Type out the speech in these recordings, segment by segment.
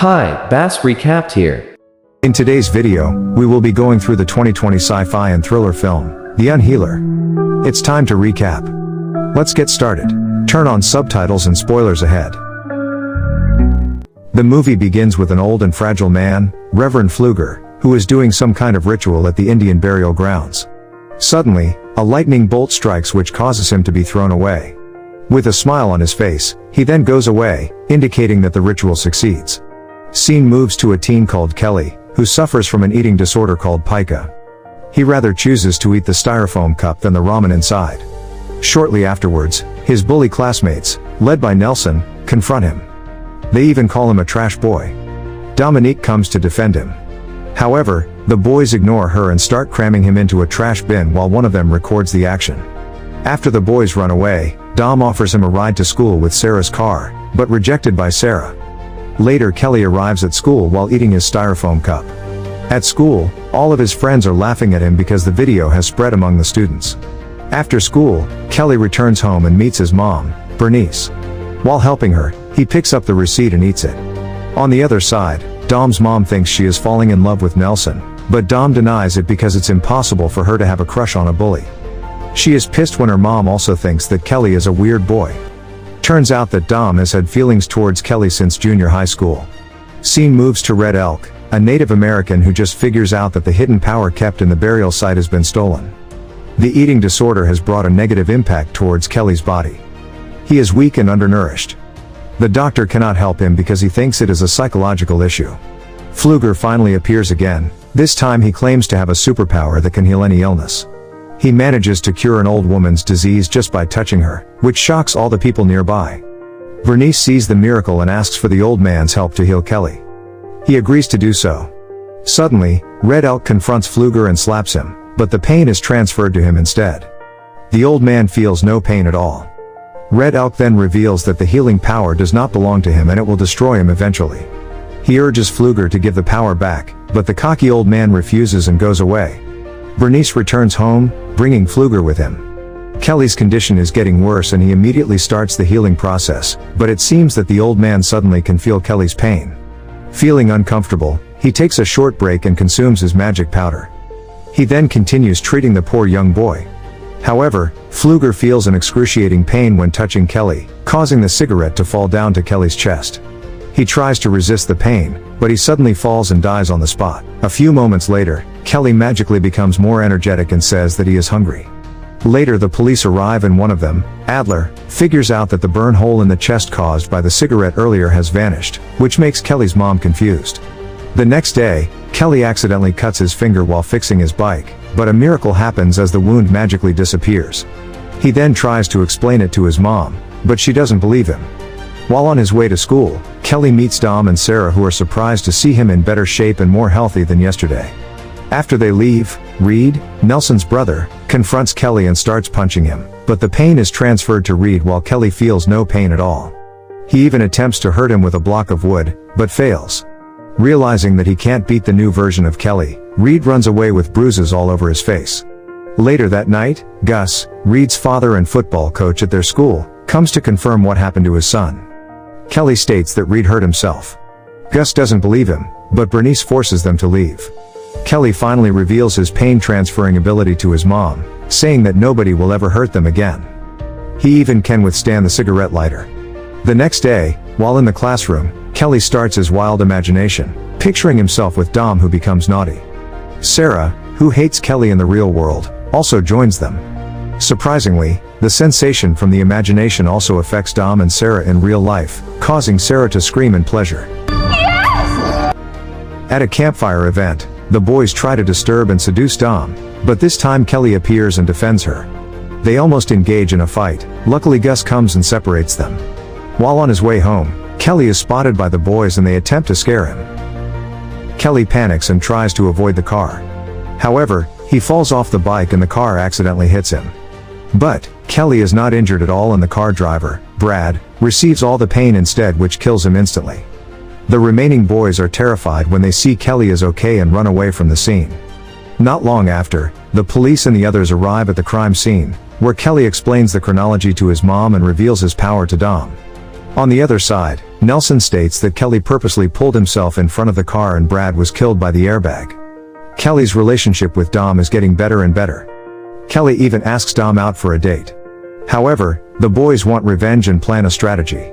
Hi, Bass Recapped here. In today's video, we will be going through the 2020 sci-fi and thriller film, The Unhealer. It's time to recap. Let's get started. Turn on subtitles and spoilers ahead. The movie begins with an old and fragile man, Reverend Pfluger, who is doing some kind of ritual at the Indian burial grounds. Suddenly, a lightning bolt strikes which causes him to be thrown away. With a smile on his face, he then goes away, indicating that the ritual succeeds. Scene moves to a teen called Kelly, who suffers from an eating disorder called pica. He rather chooses to eat the styrofoam cup than the ramen inside. Shortly afterwards, his bully classmates, led by Nelson, confront him. They even call him a trash boy. Dominique comes to defend him. However, the boys ignore her and start cramming him into a trash bin while one of them records the action. After the boys run away, Dom offers him a ride to school with Sarah's car, but rejected by Sarah. Later, Kelly arrives at school while eating his styrofoam cup. At school, all of his friends are laughing at him because the video has spread among the students. After school, Kelly returns home and meets his mom, Bernice. While helping her, he picks up the receipt and eats it. On the other side, Dom's mom thinks she is falling in love with Nelson, but Dom denies it because it's impossible for her to have a crush on a bully. She is pissed when her mom also thinks that Kelly is a weird boy. Turns out that Dom has had feelings towards Kelly since junior high school. Scene moves to Red Elk, a Native American who just figures out that the hidden power kept in the burial site has been stolen. The eating disorder has brought a negative impact towards Kelly's body. He is weak and undernourished. The doctor cannot help him because he thinks it is a psychological issue. Pfluger finally appears again. This time he claims to have a superpower that can heal any illness. He manages to cure an old woman's disease just by touching her, which shocks all the people nearby. Bernice sees the miracle and asks for the old man's help to heal Kelly. He agrees to do so. Suddenly, Red Elk confronts Pfluger and slaps him, but the pain is transferred to him instead. The old man feels no pain at all. Red Elk then reveals that the healing power does not belong to him and it will destroy him eventually. He urges Pfluger to give the power back, but the cocky old man refuses and goes away. Bernice returns home, bringing Pfluger with him. Kelly's condition is getting worse and he immediately starts the healing process, but it seems that the old man suddenly can feel Kelly's pain. Feeling uncomfortable, he takes a short break and consumes his magic powder. He then continues treating the poor young boy. However, Pfluger feels an excruciating pain when touching Kelly, causing the cigarette to fall down to Kelly's chest. He tries to resist the pain, but he suddenly falls and dies on the spot. A few moments later, Kelly magically becomes more energetic and says that he is hungry. Later the police arrive and one of them, Adler, figures out that the burn hole in the chest caused by the cigarette earlier has vanished, which makes Kelly's mom confused. The next day, Kelly accidentally cuts his finger while fixing his bike, but a miracle happens as the wound magically disappears. He then tries to explain it to his mom, but she doesn't believe him. While on his way to school, Kelly meets Dom and Sarah who are surprised to see him in better shape and more healthy than yesterday. After they leave, Reed, Nelson's brother, confronts Kelly and starts punching him, but the pain is transferred to Reed while Kelly feels no pain at all. He even attempts to hurt him with a block of wood, but fails. Realizing that he can't beat the new version of Kelly, Reed runs away with bruises all over his face. Later that night, Gus, Reed's father and football coach at their school, comes to confirm what happened to his son. Kelly states that Reed hurt himself. Gus doesn't believe him, but Bernice forces them to leave. Kelly finally reveals his pain-transferring ability to his mom, saying that nobody will ever hurt them again. He even can withstand the cigarette lighter. The next day, while in the classroom, Kelly starts his wild imagination, picturing himself with Dom who becomes naughty. Sarah, who hates Kelly in the real world, also joins them. Surprisingly, the sensation from the imagination also affects Dom and Sarah in real life, causing Sarah to scream in pleasure. Yes! At a campfire event, the boys try to disturb and seduce Dom, but this time Kelly appears and defends her. They almost engage in a fight. Luckily Gus comes and separates them. While on his way home, Kelly is spotted by the boys and they attempt to scare him. Kelly panics and tries to avoid the car. However, he falls off the bike and the car accidentally hits him. But, Kelly is not injured at all and the car driver, Brad, receives all the pain instead, which kills him instantly. The remaining boys are terrified when they see Kelly is okay and run away from the scene. Not long after, the police and the others arrive at the crime scene, where Kelly explains the chronology to his mom and reveals his power to Dom. On the other side, Nelson states that Kelly purposely pulled himself in front of the car and Brad was killed by the airbag. Kelly's relationship with Dom is getting better and better. Kelly even asks Dom out for a date. However, the boys want revenge and plan a strategy.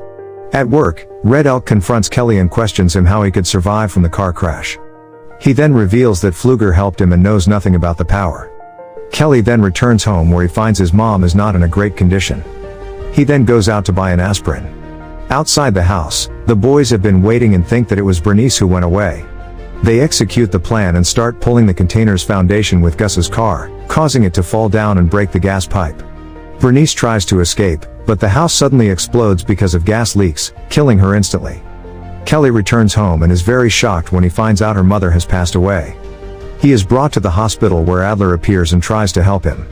At work, Red Elk confronts Kelly and questions him how he could survive from the car crash. He then reveals that Pfluger helped him and knows nothing about the power. Kelly then returns home where he finds his mom is not in a great condition. He then goes out to buy an aspirin. Outside the house, the boys have been waiting and think that it was Bernice who went away. They execute the plan and start pulling the container's foundation with Gus's car, causing it to fall down and break the gas pipe. Bernice tries to escape, but the house suddenly explodes because of gas leaks, killing her instantly. Kelly returns home and is very shocked when he finds out her mother has passed away. He is brought to the hospital where Adler appears and tries to help him.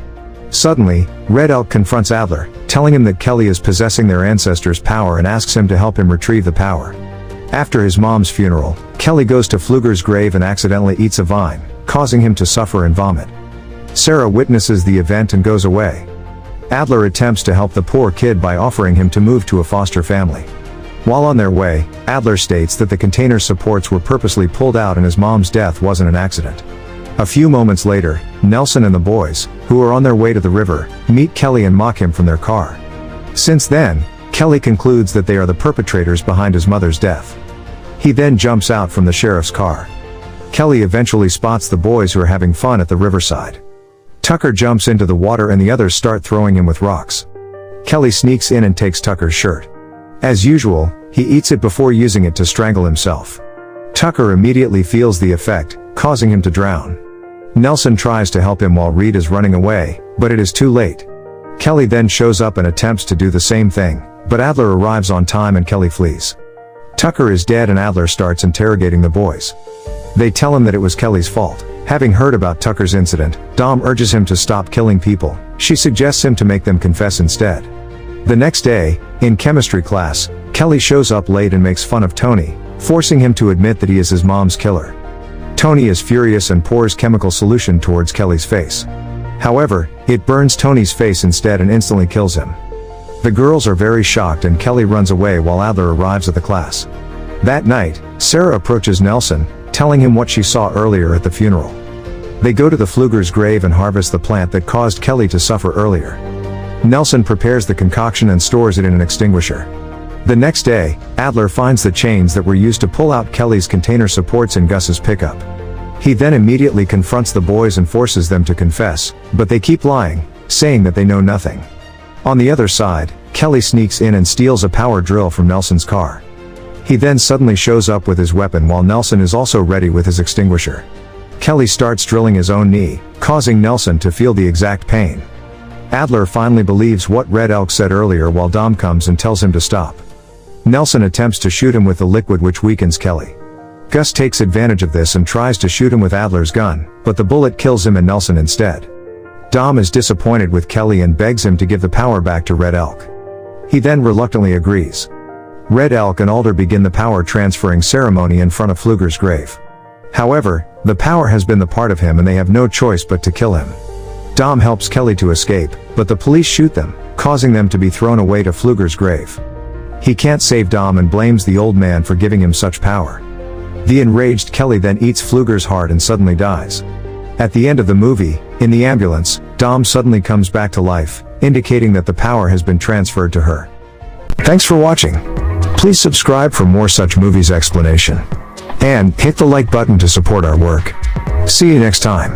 Suddenly, Red Elk confronts Adler, telling him that Kelly is possessing their ancestors' power and asks him to help him retrieve the power. After his mom's funeral, Kelly goes to Pfluger's grave and accidentally eats a vine, causing him to suffer and vomit. Sarah witnesses the event and goes away. Adler attempts to help the poor kid by offering him to move to a foster family. While on their way, Adler states that the container's supports were purposely pulled out and his mom's death wasn't an accident. A few moments later, Nelson and the boys, who are on their way to the river, meet Kelly and mock him from their car. Since then, Kelly concludes that they are the perpetrators behind his mother's death. He then jumps out from the sheriff's car. Kelly eventually spots the boys who are having fun at the riverside. Tucker jumps into the water and the others start throwing him with rocks. Kelly sneaks in and takes Tucker's shirt. As usual, he eats it before using it to strangle himself. Tucker immediately feels the effect, causing him to drown. Nelson tries to help him while Reed is running away, but it is too late. Kelly then shows up and attempts to do the same thing, but Adler arrives on time and Kelly flees. Tucker is dead and Adler starts interrogating the boys. They tell him that it was Kelly's fault. Having heard about Tucker's incident, Dom urges him to stop killing people. She suggests him to make them confess instead. The next day, in chemistry class, Kelly shows up late and makes fun of Tony, forcing him to admit that he is his mom's killer. Tony is furious and pours chemical solution towards Kelly's face. However, it burns Tony's face instead and instantly kills him. The girls are very shocked and Kelly runs away while Adler arrives at the class. That night, Sarah approaches Nelson, telling him what she saw earlier at the funeral. They go to the Pfluger's grave and harvest the plant that caused Kelly to suffer earlier. Nelson prepares the concoction and stores it in an extinguisher. The next day, Adler finds the chains that were used to pull out Kelly's container supports in Gus's pickup. He then immediately confronts the boys and forces them to confess, but they keep lying, saying that they know nothing. On the other side, Kelly sneaks in and steals a power drill from Nelson's car. He then suddenly shows up with his weapon while Nelson is also ready with his extinguisher. Kelly starts drilling his own knee, causing Nelson to feel the exact pain. Adler finally believes what Red Elk said earlier while Dom comes and tells him to stop. Nelson attempts to shoot him with the liquid which weakens Kelly. Gus takes advantage of this and tries to shoot him with Adler's gun, but the bullet kills him and Nelson instead. Dom is disappointed with Kelly and begs him to give the power back to Red Elk. He then reluctantly agrees. Red Elk and Alder begin the power transferring ceremony in front of Pfluger's grave. However, the power has been the part of him and they have no choice but to kill him. Dom helps Kelly to escape, but the police shoot them, causing them to be thrown away to Pfluger's grave. He can't save Dom and blames the old man for giving him such power. The enraged Kelly then eats Pfluger's heart and suddenly dies. At the end of the movie, in the ambulance, Dom suddenly comes back to life, indicating that the power has been transferred to her. Thanks for watching. Please subscribe for more such movies explanation. And hit the like button to support our work. See you next time.